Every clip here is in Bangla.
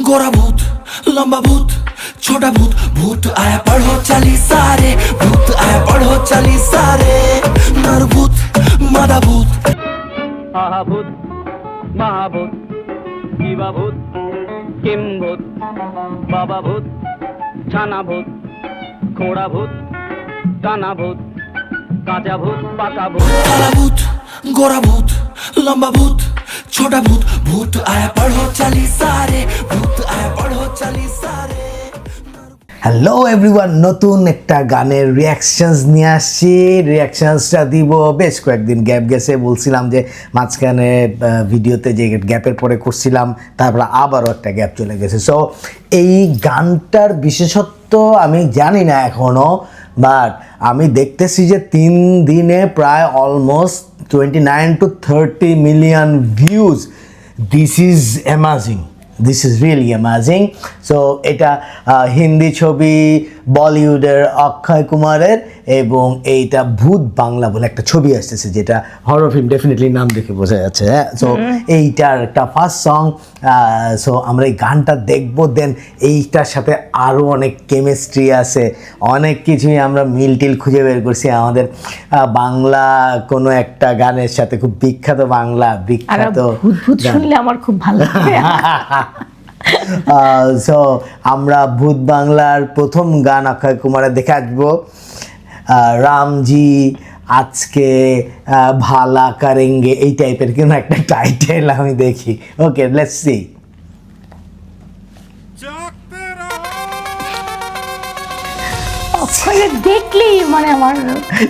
गोरा भूत लंबा भूत छोटा भूत भूत आया पढ़ो चली सारे भूत आया पढ़ो चली सारे नर भूत मादा भूत आहा भूत महाभूत जीवा भूत किम भूत बाबा भूत छाना भूत खोड़ा भूत टाना भूत काचा भूत पाका भूत काला भूत गोरा भूत लंबा भूत छोटा भूत भूत आया पढ़ो चली सारे भूत आया पढ़ो चली सारे। হ্যালো এভরিওয়ান, নতুন একটা গানের রিয়াকশনস নিয়ে আসছি। রিয়াকশনসটা দিব, বেশ কয়েকদিন গ্যাপ গেছে, বলছিলাম যে মাঝখানে ভিডিওতে যে গ্যাপের পরে করছিলাম, তারপরে আবারও একটা গ্যাপ চলে গেছে। সো এই গানটার বিশেষত্ব আমি জানি না এখনও, বাট আমি দেখতেছি যে 3 দিনে প্রায় almost 29 to 30 million views. This is amazing, this is really amazing. So এটা হিন্দি ছবি, বলিউডের অক্ষয় কুমারের, এবং এইটা ভূত বাংলা বলে একটা ছবি আসতেছে, যেটা হরর ফিল্ম, ডেফিনেটলি নাম দেখে বোঝা যাচ্ছে। হ্যাঁ, সো এইটার একটা ফার্স্ট সং। সো আমরা এই গানটা দেখবো, দেন এইটার সাথে আরও অনেক কেমিস্ট্রি আছে, অনেক কিছুই আমরা মিল টিল খুঁজে বের করছি আমাদের বাংলা কোনো একটা গানের সাথে। খুব বিখ্যাত বাংলা বিখ্যাত ভূত শুনলে আমার খুব ভালো লাগে। সো আমরা ভূত বাংলার প্রথম গান অক্ষয় কুমারের দেখে আসবো, রামজি আজকে ভালা করেঙ্গে, এই টাইপের কোনো একটা টাইটেল আমি দেখি। ওকে, লেটস সি। অক্ষয়ের দেখলেই মানে আমার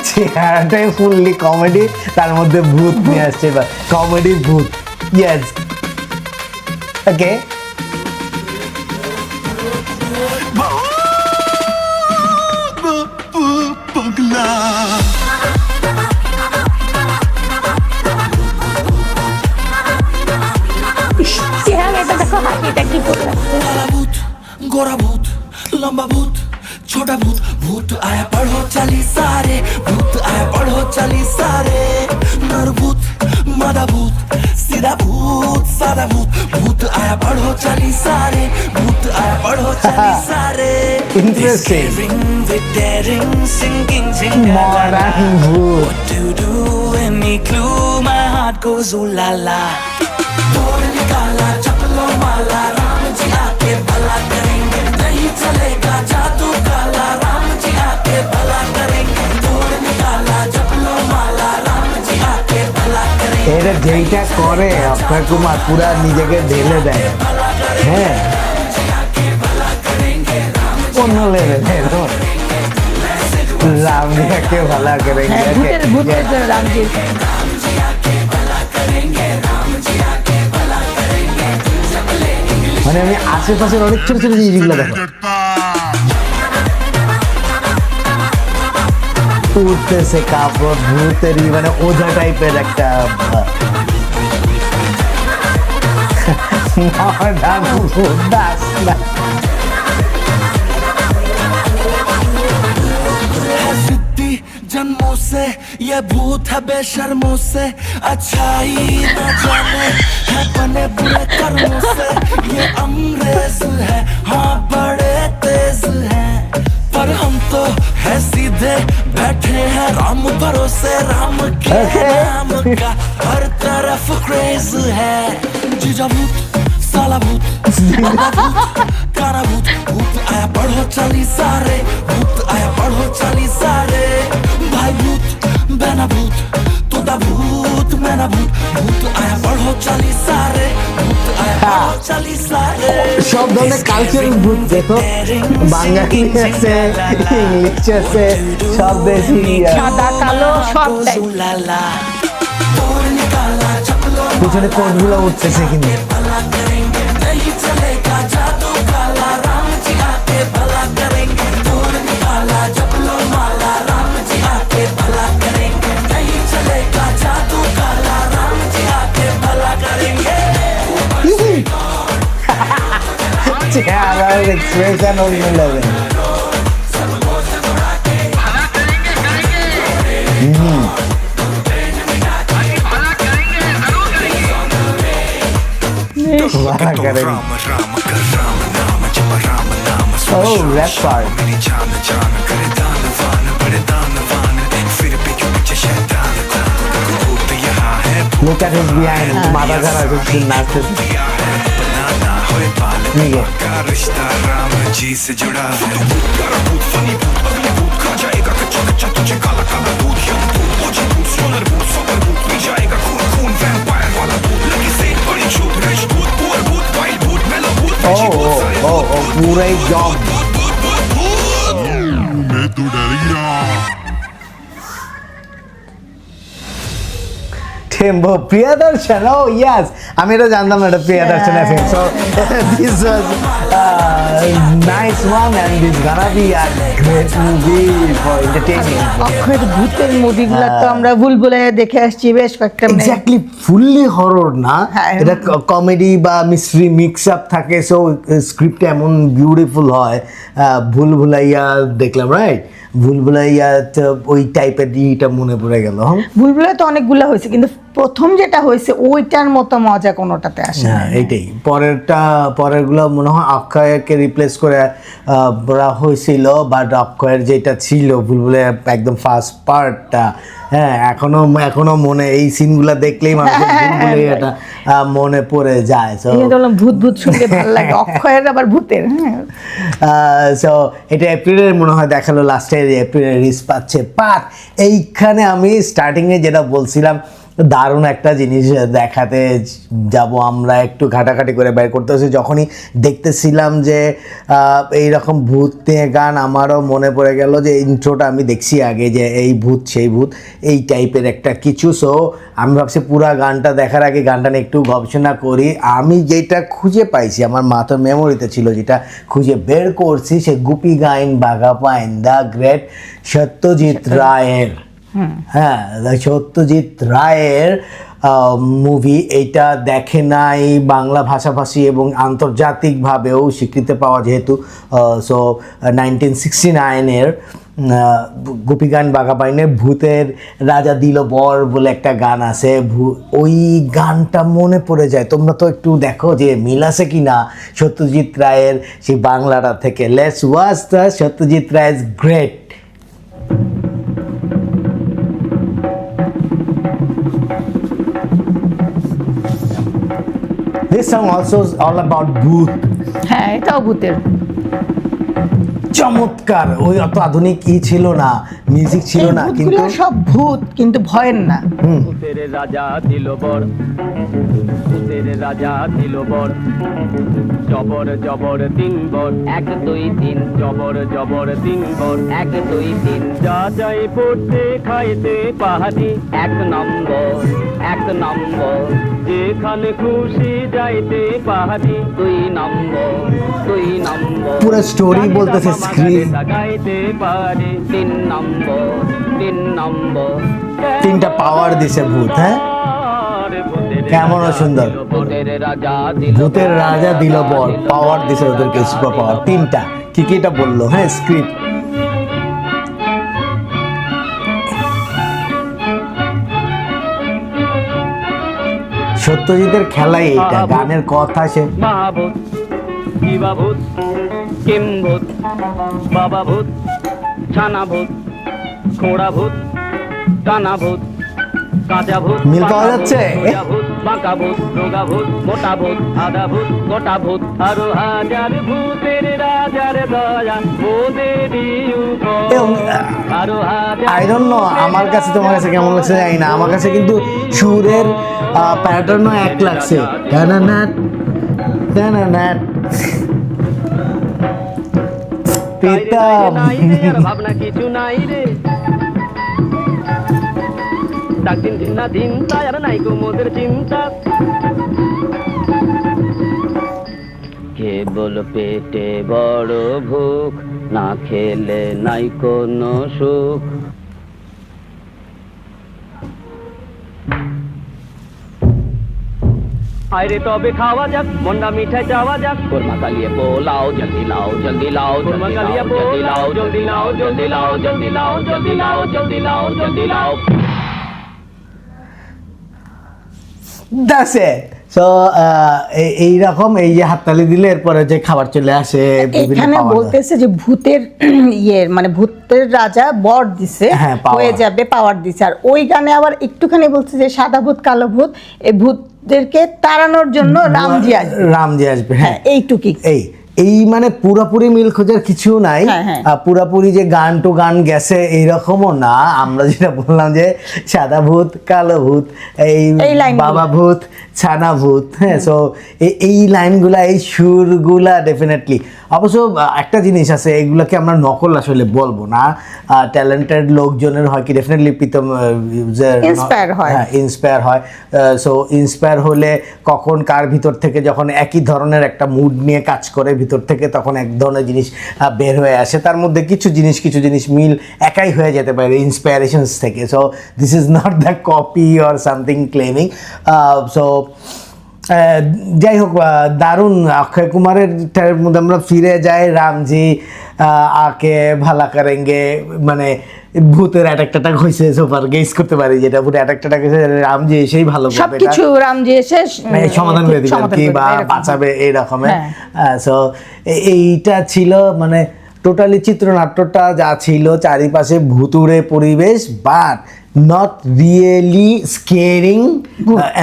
চেহারাটাই ফুললি কমেডি, তার মধ্যে ভূত নিয়ে আসছে, কমেডি ভূত। ইয়েস, ওকে। চেহারাটা দেখো, হাসিটা কি করে লাগছে। काला भूत गोरा भूत लंबा भूत छोटा भूत भूत आया पढ़ो चली सारे भूत आया पढ़ो चली सारे नर भूत मादा भूत सीधा भूत सादा भूत भूत आया पढ़ो चली सारे भूत आया पढ़ो चली सारे Interesting. with daring singing Modern भूत। what to do any clue my heart goes ooh la la तोड़ निकाला चपलो माला राम जी आके भला करेंगे नहीं चलेगा जादू काला राम जी आके भला करेंगे तोड़ निकाला चपलो माला राम जी आके भला करेंगे এটা যেইটা করে অক্ষয় কুমার পুরা নিজেকে ঢেলে দেয়। হ্যাঁ, অন্য লেভেলের রামজিকে ভালো করেঙ্গে। ভূতের জন্য রামজি। মানে আমি আশেপাশের অনেক ছোট ছোট জিনিসগুলো দেখো, উঠতেছে কাপড়, ভূতেরই মানে ওঝা টাইপের একটা सिद्धि जन्मों से ये भूत है बेशर्मों से अच्छाई न जाने है बने बुरे कर्मों से ये अंग्रेज है हाँ बड़े तेज है पर हम तो है सीधे बैठे हैं राम भरोसे राम के नाम का हर तरफ क्रेज है जीजा भूत साला भूत मादा भूत काला भूत भूत आया पढ़ो चली सारे भूत आया पढ़ो चली सारे भाई भूत बहना भूत तोता भूत मैना भूत भूत आया पढ़ो चली सारे भूत आया पढ़ो चली सारे সব ধরনের কালচারাল ভূত দেখো, বাঙালি আছে, ইংলিশ আছে, সব দেশি। সাদা কালো সব টাইপ। तोड़ निकाला चपलो পিছনে কোটগুলো উঠতেছে কিন্তু। भला करेंगे नहीं चलेगा जादू काला राम जी आके भला करेंगे तोड़ निकाला चपलो माला राम जी आके भला करेंगे नहीं चलेगा जादू काला राम जी आके भला करेंगे চেহারার এক্সপ্রেশন অন্য লেভেল। ভালো করেন। ও র্যাপ পার্ট मेरी जान जान करे दान वान बड़े दान वान फिर भी क्यों पीछे शैतान को भूत यहाँ है লুক এট হিজ বিহাইন্ড মাথা খারাপ করছে নাচতেছে दिया है बनाना होए पाल ठीक है। का रिश्ता राम जी से जुड़ा है तू भूत प्यारा भूत फनी भूत अगली भूत खा जाएगा कच्चा कच्चा तुझे काला काला दूध यम भूत ओजी भूत सोनर भूत सबर भूत पी जाएगा खून खून वैम्पायर वाला भूत लगी से बड़ी छूट रिच भूत पुअर भूत वाइल्ड भूत मेलो भूत ও पिछी ও भूत सारे ও ও পুরাই জব मैं तो डर गया টেম্পো প্রিয়দর্শন ও ইয়েস আমি এটা জানতাম না এটা Priyadarshan FM so this was nice one and this gonna be a great movie for entertaining অক্ষয়ের ভূতের মুভিগুলো তো আমরা বুলবুলাইয়া দেখে আসছি বেশ কয়েকটা মানে এক্স্যাক্টলি ফুললি হরর না হ্যাঁ। এটা কমেডি বা মিস্ট্রি মিক্স আপ থাকে সো স্ক্রিপ্ট এমন বিউটিফুল হয় ভুলভুলাইয়া দেখলাম রাইট ভুলভুলাইয়া তো ওই টাইপের ইটা মনে পড়ে গেল বুলবুলাইয়া তো অনেকগুলো হয়েছে কিন্তু প্রথম যেটা হয়েছে ওইটার মতো মজা কোনোটাতে আসে না। হ্যাঁ এইটাই পরেরগুলো মনে হয় অক্ষয়কে রিপ্লেস করে বলা হয়েছিল বাট অক্ষয়ের যেটা ছিল ভুলভুলাইয়া একদম ফার্স্ট পার্টটা হ্যাঁ এখনো মনে এই সিনগুলো দেখলেই মানুষের ভুলভুলাইয়াটা মনে পড়ে যায় সো এই যে বললাম ভূত ভূত শুনতে ভালো লাগে অক্ষয়ের আবার ভূতের হ্যাঁ সো এটা এপ্রিলের মনে হয় দেখালো লাস্টে এপ্রিলের রিলিজ পাচ্ছে বাট এইখানে আমি স্টার্টিংয়ে যেটা বলছিলাম দারুণ একটা জিনিস দেখাতে যাব আমরা একটু ঘাটাঘাটি করে বের করতে হচ্ছে যখনই দেখতেছিলাম যে এইরকম ভূত নিয়ে গান আমারও মনে পড়ে গেল যে ইন্ট্রোটা আমি দেখছি আগে যে এই ভূত সেই ভূত এই টাইপের একটা কিছু সো আমি ভাবছি পুরা গানটা দেখার আগে গানটা নিয়ে একটু গবেষণা করি আমি যেটা খুঁজে পাইছি আমার মাথার মেমোরিতে ছিল যেটা খুঁজে বের করছি সে Gupi Gyne Bagha pine the great Satyajit রায়ের হ্যাঁ সত্যজিৎ রায়ের মুভি এইটা দেখে নাই বাংলা ভাষাভাষী এবং আন্তর্জাতিকভাবেও স্বীকৃতি পাওয়া যেহেতু সো 1969-এর গোপীগান বাঘাবাইনের ভূতের রাজা দিল বর বলে একটা গান আছে ওই গানটা মনে পড়ে যায় তোমরা তো একটু দেখো যে মিল আছে কি না সত্যজিৎ রায়ের সেই বাংলাটা থেকে লেটস ওয়াচ দ্য সত্যজিৎ রায়ের great This song also is all about ভূত হ্যাঁ এটাও ভূতের চমৎকার ওই অত আধুনিক ছিল না মিউজিক ছিল না এই কিন্তু ভূতগুলো সব ভূত কিন্তু ভয়ের না ভূতের রাজা দিল বর ভূতের রাজা দিল বর জবর জবর তিন বর 1 2 3 জবর জবর তিন বর 1 2 3 যা যাই পড়তে খাইতে পাহাড়ি 1 নম্বর যেখানে খুশি যাইতে পাহাড়ি 2 নম্বর পুরো story বলতেছে, script। গাইতে পারে 3 নম্বর তিনটা পাওয়ার দিছে ভূত হ্যাঁ কেমন সুন্দর ভূতের রাজা দিল বর পাওয়ার দিছে ওদেরকে সুপার পাওয়ার তিনটা কি কি এটা বললো হ্যাঁ স্ক্রিপ্ট সত্যজিতের খেলাই এইটা গানের কথা সে মহাভূত শিবাভূত কিম্ভূত বাবাভূত ছানাভূত খোড়াভূত টানাভূত কাঁচাভূত মিল পাওয়া যাচ্ছে? ভূত বাঁকাভূত রোগাভূত মোটাভূত আদাভূত গোটাভূত আরো হাজার ভূতের রাজার দয়া মোদেরই আরো হাজার আই ডোন্ট নো আমার কাছে তোমার কাছে কেমন লাগছে জানি না আমার কাছে কিন্তু সুরের প্যাটার্নও এক লাগছে টানানাট টানানাট প্রীতম ভাবনা কিছু নাই রে ডাকদিন দিন না দিন তাই আর নাই কুমোদের চিন্তা কেবল পেটে বড় ভুক না খেলে নাই কোনো সুখ আরে তবে খাওয়া যাক মন্ডা মিঠাই চাওয়া যাক কোরমা কালিয়ে পোলাও জলদি লাও জলদি লাও কোরমা কালিয়ে পোলাও জলদি লাও জলদি লাও জলদি লাও জলদি লাও জলদি লাও জলদি লাও That's it. সো এইরকম এই যে হাততালি দিলে এরপরে যে খাবার চলে আসে বিভিন্ন এখানে power দেয়। বলতেছে যে ভূতের মানে ভূতের রাজা বর দিছে, হ্যাঁ, power। হয়ে যাবে, পাওয়ার দিছে। আর ওই গানে আবার একটুখানি বলছে যে সাদা ভূত কালো ভূত, এই ভূতদেরকে তাড়ানোর জন্য রামজি আসবে। রামজি আসবে, হ্যাঁ, হ্যাঁ এইটুকুই। এই মানে পুরাপুরি মিল খোঁজার কিছু নাই, হ্যাঁ, হ্যাঁ। পুরাপুরি যে গান টু গান গেছে এইরকমও না। আমরা যেটা বললাম যে সাদা ভূত কালো ভূত, এই লাইনগুলো। বাবা ভূত ছানা ভূত, হ্যাঁ। সো এই লাইনগুলা এই সুরগুলা ডেফিনেটলি, অবশ্য একটা জিনিস আছে, এগুলাকে আমরা নকল আসলে বলবো না, ট্যালেন্টেড লোকজনের হয় কি ডেফিনেটলি প্রীতম Inspire হয়। ইন্সপায়ার হয়। সো ইন্সপায়ার হলে কখন কার ভিতর থেকে যখন একই ধরনের একটা মুড নিয়ে কাজ করে ভিতর থেকে, তখন এক ধরনের জিনিস বের হয়ে আসে। তার মধ্যে কিছু জিনিস মিল একাই হয়ে যেতে পারে ইন্সপায়ারেশনস থেকে। So this is not the copy or something claiming. So যাই হোক, দারুণ। অক্ষয় কুমারের মধ্যে আমরা ফিরে যাই, রামজি আকে ভালা করেঙ্গে, মানে ভূতের অ্যাটাক হয়েছে, সোফার গেস করতে পারি যেটা ভূতের অ্যাটাক হয়েছে, রামজি এসেই ভালো করবে, সবকিছু রামজি এসে সমাধান করে দিবে সমাধান কি করে বা দেবে, এরকম। বাঁচাবে এইরকমের। হ্যাঁ। সো এইটা ছিল মানে টোটালি চিত্রনাট্যটা যা ছিল, চারিপাশে ভুতুড়ে পরিবেশ, বাট নট রিয়েলি স্কেরিং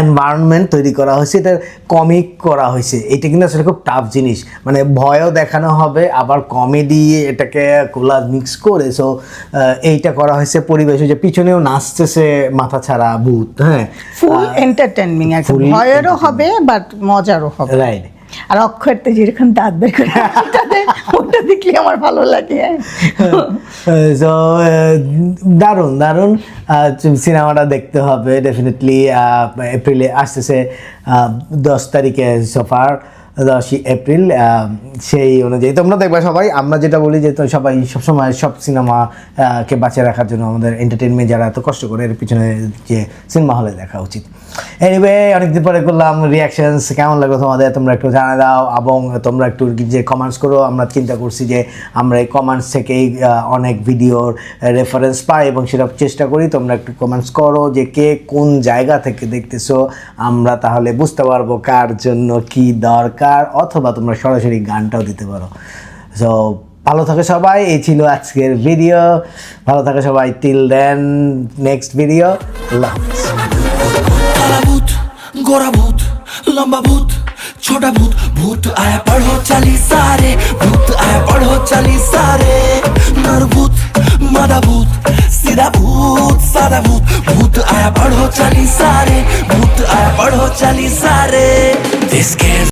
এনভায়রনমেন্ট তৈরি করা হয়েছে, এটা কমিক করা হয়েছে। এটা কিন্তু আসলে খুব টাফ জিনিস, মানে ভয়ও দেখানো হবে আবার কমেডি, এটাকে কোলাজ মিক্স করে। সো এইটা করা হয়েছে পরিবেশে, যে পিছনেও নাচতেছে মাথা ছাড়া ভূত, হ্যাঁ, ফুল এন্টারটেইনমেন্ট, একটা full ভয়েরও হবে বাট মজারও হবে। রাইট। আর অক্ষয়ের তো যেরকম দাঁত বের করে ওটা দেখলে আমার ভালো লাগে। সো দারুণ সিনেমাটা দেখতে হবে ডেফিনেটলি। এপ্রিলে আসতেছে 10 তারিখে, সোফার 10ই এপ্রিল, সেই অনুযায়ী তোমরা দেখবে সবাই। আমরা যেটা বলি যে সবাই সবসময় সব সিনেমাকে বাঁচিয়ে রাখার জন্য আমাদের এন্টারটেনমেন্ট যারা এত কষ্ট করে এর পিছনে যে সিনেমা হলে দেখা উচিত। এনিওয়ে, অনেকদিন পরে করলাম রিয়াকশনস, কেমন লাগলো তোমাদের তোমরা একটু জানিয়ে দাও, এবং তোমরা একটু যে কমেন্টস করো। আমরা চিন্তা করছি যে আমরা এই কমেন্টস থেকেই অনেক ভিডিওর রেফারেন্স পাই এবং সেটা চেষ্টা করি। তোমরা একটু কমেন্টস করো যে কে কোন জায়গা থেকে দেখতেছো, আমরা তাহলে বুঝতে পারবো কার জন্য কি দরকার, অথবা তোমরা সরাসরি গানটাও দিতে পারো। সো ভালো থাকো সবাই, এই ছিল আজকের ভিডিও। ভালো থাকো সবাই, টিল দেন নেক্সট ভিডিও, আল্লাহ হাফেজ। काला भूत गोरा भूत लंबा भूत छोटा भूत भूत आया पढ़ो चली सारे भूत आया पढ़ो चली सारे नर भूत मादा भूत सीधा भूत सादा भूत भूत आया पढ़ो चली सारे भूत आया पढ़ो चली सारे